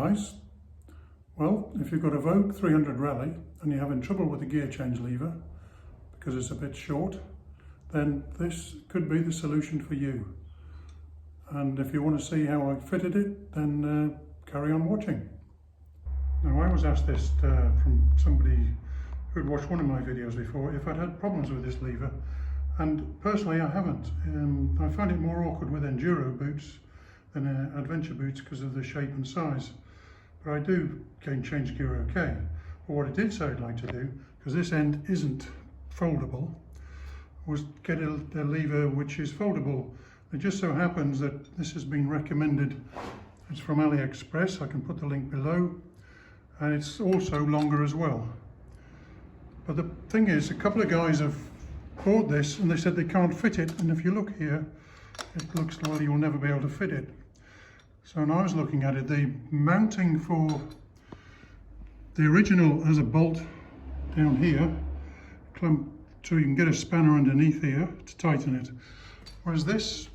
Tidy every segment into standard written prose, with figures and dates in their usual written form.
guys. Well, if you've got a Vogue 300 Rally and you're having trouble with the gear change lever because it's a bit short, then this could be the solution for you. And if you want to see how I fitted it, then carry on watching. Now, I was asked this from somebody who'd watched one of my videos before if I'd had problems with this lever, and personally I haven't. I find it more awkward with enduro boots than adventure boots because of the shape and size. But I do change gear okay. But what I did say I'd like to do, because this end isn't foldable, was get a lever which is foldable. It just so happens that this has been recommended. It's from AliExpress. I can put the link below, and it's also longer as well. But the thing is, a couple of guys have bought this and they said they can't fit it, and if you look here, it looks like you'll never be able to fit it. So when I was looking at it, the mounting for the original has a bolt down here, so you can get a spanner underneath here to tighten it. Whereas this,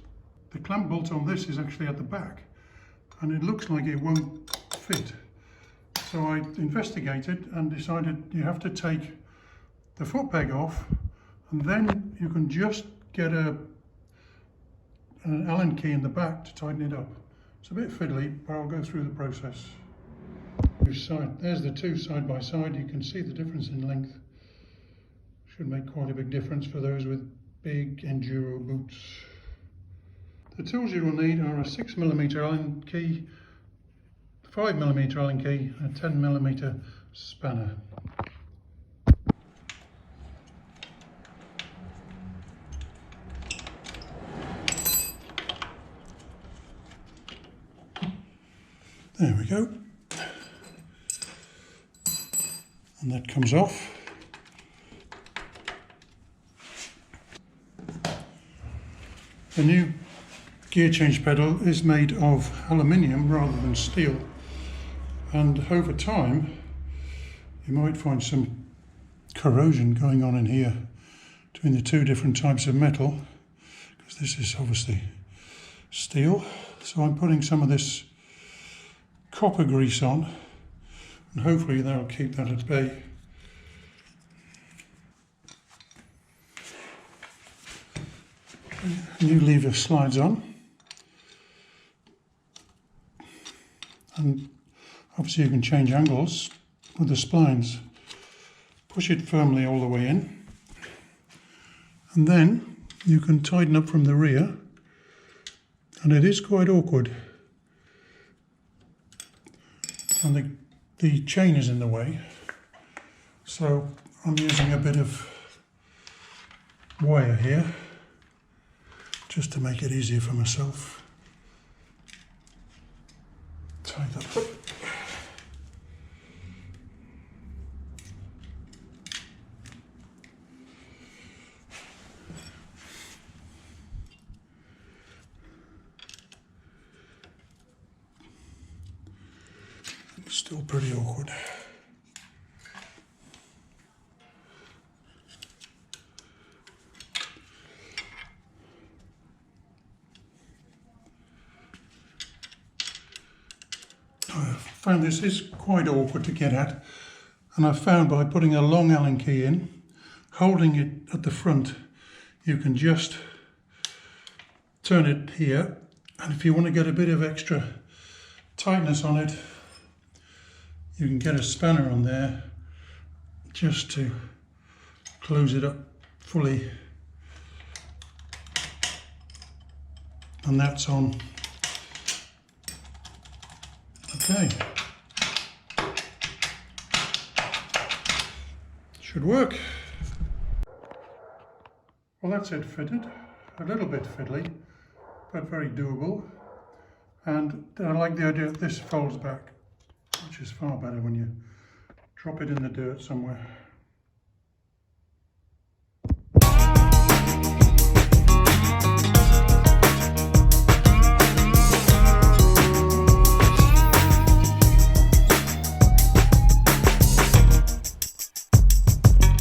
the clamp bolt on this is actually at the back, and it looks like it won't fit. So I investigated and decided you have to take the foot peg off, and then you can just get an Allen key in the back to tighten it up. It's a bit fiddly, but I'll go through the process. There's the two side by side. You can see the difference in length. Should make quite a big difference for those with big enduro boots. The tools you will need are a 6mm Allen key, 5mm Allen key, and a 10mm spanner. There we go. And that comes off. The new gear change pedal is made of aluminium rather than steel, and over time you might find some corrosion going on in here between the two different types of metal, because this is obviously steel. So I'm putting some of this copper grease on, and hopefully that'll keep that at bay. New lever slides on, and obviously you can change angles with the splines. Push it firmly all the way in, and then you can tighten up from the rear, and it is quite awkward, and the chain is in the way, so I'm using a bit of wire here just to make it easier for myself. Tie that up. It's still pretty awkward. I found this is quite awkward to get at, and I've found by putting a long Allen key in, holding it at the front, you can just turn it here, and if you want to get a bit of extra tightness on it, you can get a spanner on there just to close it up fully, and that's on. Okay, should work. Well, that's it fitted. A little bit fiddly, but very doable. And I like the idea that this folds back, which is far better when you drop it in the dirt somewhere.